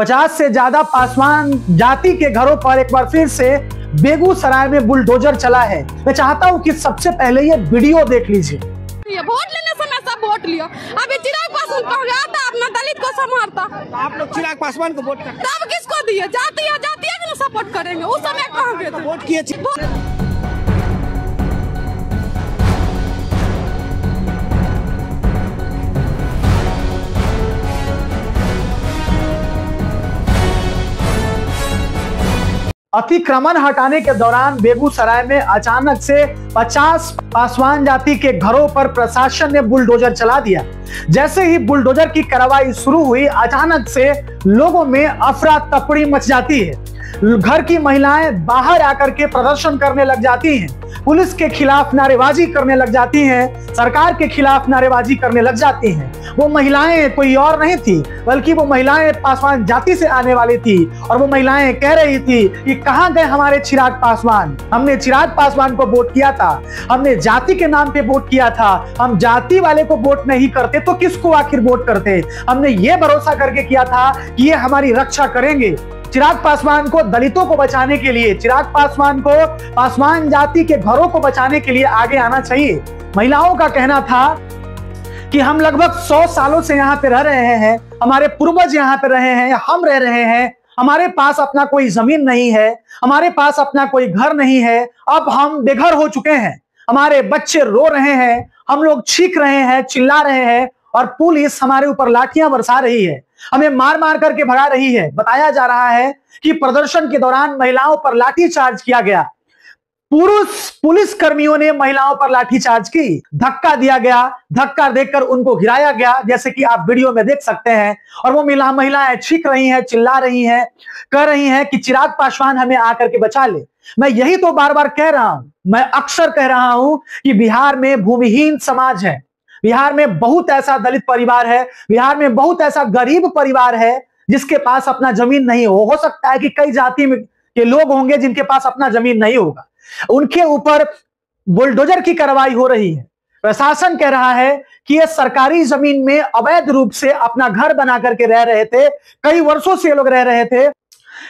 50 से ज्यादा पासवान जाति के घरों पर एक बार फिर से बेगूसराय में बुलडोजर चला है। मैं चाहता हूं कि सबसे पहले ये वीडियो देख लीजिए। वोट लेने समय सब वोट लिया। अभी चिराग पासवान कह गया था अपना दलित को संभालता। आप लोग चिराग पासवान को वोट करते? तब किसको दिए? जाति भी सपोर्ट करेंगे। उस समय कहाँ गए थे? वोट किए? अतिक्रमण हटाने के दौरान बेगूसराय में अचानक से 50 पासवान जाति के घरों पर प्रशासन ने बुलडोजर चला दिया। जैसे ही बुलडोजर की कार्रवाई शुरू हुई, अचानक से लोगों में अफरा तफरी मच जाती है। घर की महिलाएं बाहर आकर के प्रदर्शन करने लग जाती हैं, पुलिस के खिलाफ नारेबाजी करने लग जाती हैं, सरकार के खिलाफ नारेबाजी करने लग जाती हैं। वो महिलाएं कोई और नहीं थी, बल्कि वो महिलाएं पासवान जाति से आने वाली थी और वो महिलाएं कह रही थी कि कहां गए हमारे चिराग पासवान? हमने चिराग पासवान को वोट किया था, हमने जाति के नाम पे वोट किया था। हम जाति वाले को वोट नहीं करते तो किसको आखिर वोट करते? हमने ये भरोसा करके किया था कि ये हमारी रक्षा करेंगे। चिराग पासवान को दलितों को बचाने के लिए, चिराग पासवान को पासवान जाति के घरों को बचाने के लिए आगे आना चाहिए। महिलाओं का कहना था कि हम लगभग 100 सालों से यहाँ पे रह रहे हैं, हमारे पूर्वज यहाँ पे रहे हैं, हम रह रहे हैं, हमारे पास अपना कोई जमीन नहीं है, हमारे पास अपना कोई घर नहीं है, अब हम बेघर हो चुके हैं, हमारे बच्चे रो रहे हैं, हम लोग चीख रहे हैं, चिल्ला रहे हैं और पुलिस हमारे ऊपर लाठियां बरसा रही है, हमें मार मार करके भगा रही है। बताया जा रहा है कि प्रदर्शन के दौरान महिलाओं पर लाठीचार्ज किया गया, पुलिस कर्मियों ने महिलाओं पर लाठीचार्ज की, धक्का दिया गया, धक्का देकर उनको गिराया गया, जैसे कि आप वीडियो में देख सकते हैं। और वो महिलाएं चीख रही हैं, चिल्ला रही हैं, कह रही हैं कि चिराग पासवान हमें आकर के बचा ले। मैं यही तो बार बार कह रहा हूं, मैं अक्सर कह रहा हूं कि बिहार में भूमिहीन समाज है, बिहार में बहुत ऐसा दलित परिवार है, बिहार में बहुत ऐसा गरीब परिवार है जिसके पास अपना जमीन नहीं हो सकता है कि कई जाति के लोग होंगे जिनके पास अपना जमीन नहीं होगा, उनके ऊपर बुलडोजर की कार्रवाई हो रही है। प्रशासन कह रहा है कि ये सरकारी जमीन में अवैध रूप से अपना घर बना करके रह रहे थे, कई वर्षों से लोग रह रहे थे,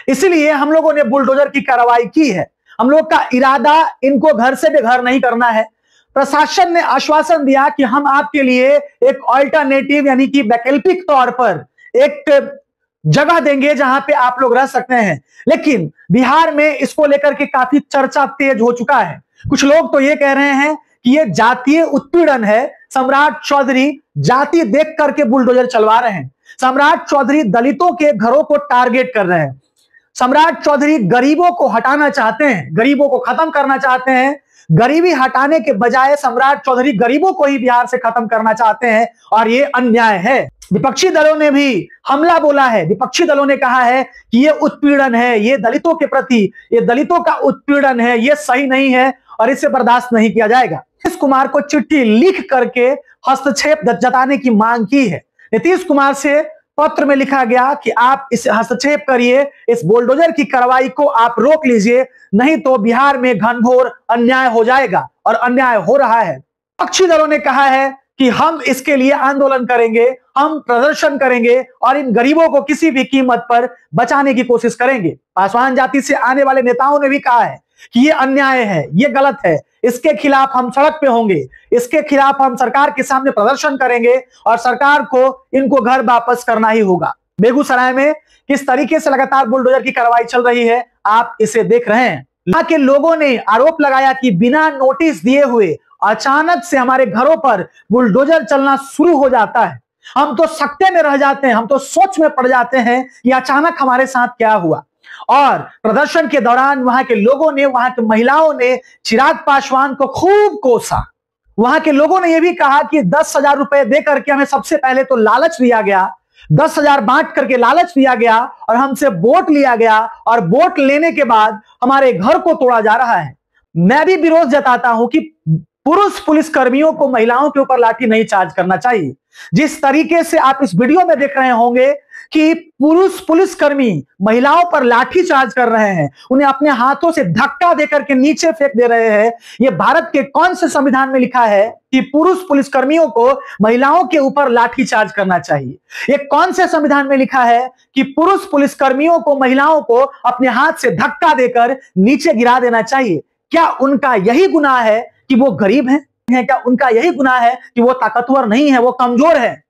इसलिए हम लोगों ने बुलडोजर की कार्रवाई की है। हम लोग का इरादा इनको घर से बेघर नहीं करना है। प्रशासन ने आश्वासन दिया कि हम आपके लिए एक अल्टरनेटिव यानी कि वैकल्पिक तौर पर एक जगह देंगे जहां पे आप लोग रह सकते हैं। लेकिन बिहार में इसको लेकर के काफी चर्चा तेज हो चुका है। कुछ लोग तो ये कह रहे हैं कि ये जातीय उत्पीड़न है, सम्राट चौधरी जाति देख करके बुलडोजर चलवा रहे हैं, सम्राट चौधरी दलितों के घरों को टारगेट कर रहे हैं, सम्राट चौधरी गरीबों को हटाना चाहते हैं, गरीबों को खत्म करना चाहते हैं। गरीबी हटाने के बजाय सम्राट चौधरी गरीबों को ही बिहार से खत्म करना चाहते हैं और ये अन्याय है। विपक्षी दलों ने भी हमला बोला है, विपक्षी दलों ने कहा है कि ये उत्पीड़न है, ये दलितों के प्रति, ये दलितों का उत्पीड़न है, ये सही नहीं है और इसे बर्दाश्त नहीं किया जाएगा। नीतीश कुमार को चिट्ठी लिख करके हस्तक्षेप जताने की मांग की है। नीतीश कुमार से पत्र में लिखा गया कि आप इस हस्तक्षेप करिए, इस बुलडोजर की कार्रवाई को आप रोक लीजिए, नहीं तो बिहार में घनघोर अन्याय हो जाएगा और अन्याय हो रहा है। विपक्षी दलों ने कहा है कि हम इसके लिए आंदोलन करेंगे, हम प्रदर्शन करेंगे और इन गरीबों को किसी भी कीमत पर बचाने की कोशिश करेंगे। पासवान जाति से आने वाले नेताओं ने भी कहा है कि ये अन्याय है, ये गलत है, इसके खिलाफ हम सड़क पे होंगे, इसके खिलाफ हम सरकार के सामने प्रदर्शन करेंगे और सरकार को इनको घर वापस करना ही होगा। बेगूसराय में किस तरीके से लगातार बुलडोजर की कार्रवाई चल रही है, आप इसे देख रहे हैं। यहाँ के लोगों ने आरोप लगाया कि बिना नोटिस दिए हुए अचानक से हमारे घरों पर बुलडोजर चलना शुरू हो जाता है। हम तो सकते में रह जाते हैं, हम तो सोच में पड़ जाते हैं कि अचानक हमारे साथ क्या हुआ। और प्रदर्शन के दौरान वहां के लोगों ने, वहां की महिलाओं ने चिराग पासवान को खूब कोसा। वहां के लोगों ने यह भी कहा कि 10,000 रुपए दे करके हमें सबसे पहले तो लालच दिया गया, 10,000 बांट करके लालच दिया गया और हमसे वोट लिया गया और वोट लेने के बाद हमारे घर को तोड़ा जा रहा है। मैं भी विरोध जताता हूं कि पुरुष पुलिस कर्मियों को महिलाओं के ऊपर लाठी नहीं चार्ज करना चाहिए। जिस तरीके से आप इस वीडियो में देख रहे होंगे कि पुरुष पुलिसकर्मी महिलाओं पर लाठीचार्ज कर रहे हैं, उन्हें अपने हाथों से धक्का देकर के नीचे फेंक दे रहे हैं। ये भारत के कौन से संविधान में लिखा है कि पुरुष पुलिसकर्मियों को महिलाओं के ऊपर लाठीचार्ज करना चाहिए? ये कौन से संविधान में लिखा है कि पुरुष पुलिसकर्मियों को महिलाओं को अपने हाथ से धक्का देकर नीचे गिरा देना चाहिए? क्या उनका यही गुनाह है कि वो गरीब हैं? क्या उनका यही गुनाह है कि वो ताकतवर नहीं है, वो कमजोर है,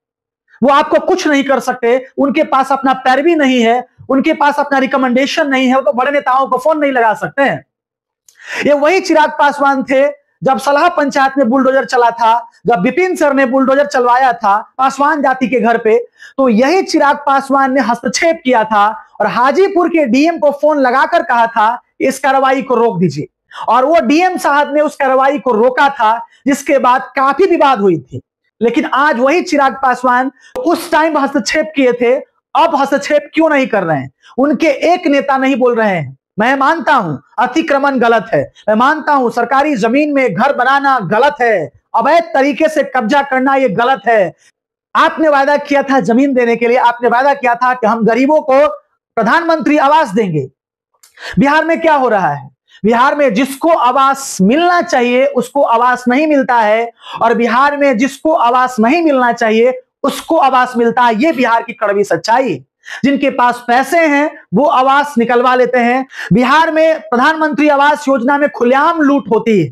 वो आपको कुछ नहीं कर सकते, उनके पास अपना पैरवी नहीं है, उनके पास अपना रिकमेंडेशन नहीं है, वो तो बड़े नेताओं को फोन नहीं लगा सकते हैं? ये वही चिराग पासवान थे जब सलाह पंचायत में बुलडोजर चला था, जब विपिन सर ने बुलडोजर चलवाया था पासवान जाति के घर पे, तो यही चिराग पासवान ने हस्तक्षेप किया था और हाजीपुर के डीएम को फोन लगाकर कहा था इस कार्रवाई को रोक दीजिए, और वो डीएम साहब ने उस कार्रवाई को रोका था, जिसके बाद काफी विवाद हुई थी। लेकिन आज वही चिराग पासवान उस टाइम हस्तक्षेप किए थे, अब हस्तक्षेप क्यों नहीं कर रहे हैं? उनके एक नेता नहीं बोल रहे हैं। मैं मानता हूं अतिक्रमण गलत है, मैं मानता हूं सरकारी जमीन में घर बनाना गलत है, अवैध तरीके से कब्जा करना यह गलत है। आपने वादा किया था जमीन देने के लिए, आपने वादा किया था कि हम गरीबों को प्रधानमंत्री आवास देंगे। बिहार में क्या हो रहा है? बिहार में जिसको आवास मिलना चाहिए उसको आवास नहीं मिलता है, और बिहार में जिसको आवास नहीं मिलना चाहिए उसको आवास मिलता है। ये बिहार की कड़वी सच्चाई। जिनके पास पैसे हैं वो आवास निकलवा लेते हैं। बिहार में प्रधानमंत्री आवास योजना में खुलेआम लूट होती है।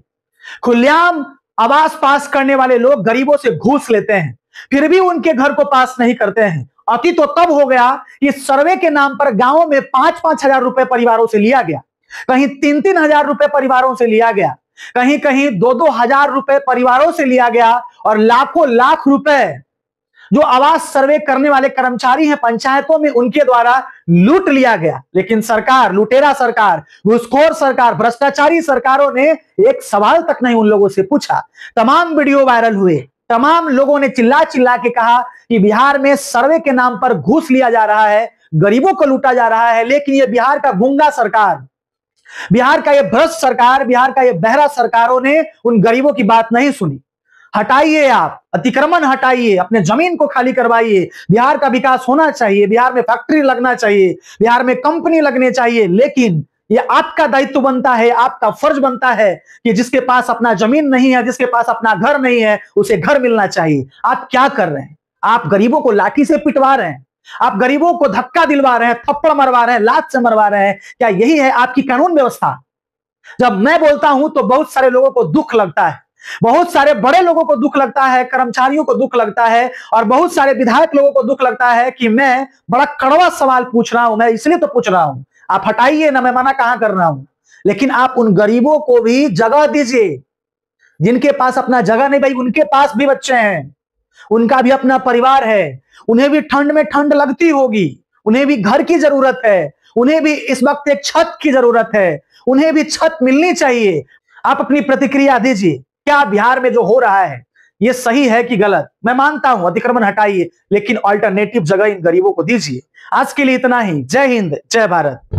खुलेआम आवास पास करने वाले लोग गरीबों से घूस लेते हैं, फिर भी उनके घर को पास नहीं करते हैं। अति तो तब हो गया कि सर्वे के नाम पर गांवों में 5-5 हजार रुपए परिवारों से लिया गया, कहीं 3-3 हजार रुपए परिवारों से लिया गया, कहीं कहीं 2-2 हजार रुपए परिवारों से लिया गया, और लाखों लाख रुपए जो आवास सर्वे करने वाले कर्मचारी हैं पंचायतों में उनके द्वारा लूट लिया गया। लेकिन सरकार, लुटेरा सरकार, घूसखोर सरकार, भ्रष्टाचारी सरकारों ने एक सवाल तक नहीं उन लोगों से पूछा। तमाम वीडियो वायरल हुए, तमाम लोगों ने चिल्ला चिल्ला के कहा कि बिहार में सर्वे के नाम पर घूस लिया जा रहा है, गरीबों को लूटा जा रहा है। लेकिन ये बिहार का गूंगा सरकार, बिहार का ये भ्रष्ट सरकार, बिहार का ये बहरा सरकारों ने उन गरीबों की बात नहीं सुनी। हटाइए, आप अतिक्रमण हटाइए, अपने जमीन को खाली करवाइए। बिहार का विकास होना चाहिए, बिहार में फैक्ट्री लगना चाहिए, बिहार में कंपनी लगने चाहिए। लेकिन ये आपका दायित्व बनता है, आपका फर्ज बनता है कि जिसके पास अपना जमीन नहीं है, जिसके पास अपना घर नहीं है, उसे घर मिलना चाहिए। आप क्या कर रहे हैं? आप गरीबों को लाठी से पिटवा रहे हैं, आप गरीबों को धक्का दिलवा रहे हैं, थप्पड़ मरवा रहे हैं, लात से मरवा रहे हैं। क्या यही है आपकी कानून व्यवस्था? जब मैं बोलता हूं तो बहुत सारे लोगों को दुख लगता है, बहुत सारे बड़े लोगों को दुख लगता है, कर्मचारियों को दुख लगता है, और बहुत सारे विधायक लोगों को दुख लगता है कि मैं बड़ा कड़वा सवाल पूछ रहा हूं। मैं इसलिए तो पूछ रहा हूं, आप हटाइए ना, मैं मना कहां कर रहा हूं। लेकिन आप उन गरीबों को भी जगह दीजिए जिनके पास अपना जगह नहीं। भाई, उनके पास भी बच्चे हैं, उनका भी अपना परिवार है, उन्हें भी ठंड में ठंड लगती होगी, उन्हें भी घर की जरूरत है, उन्हें भी इस वक्त एक छत की जरूरत है, उन्हें भी छत मिलनी चाहिए। आप अपनी प्रतिक्रिया दीजिए, क्या बिहार में जो हो रहा है ये सही है कि गलत? मैं मानता हूं अतिक्रमण हटाइए, लेकिन ऑल्टरनेटिव जगह इन गरीबों को दीजिए। आज के लिए इतना ही। जय हिंद, जय भारत।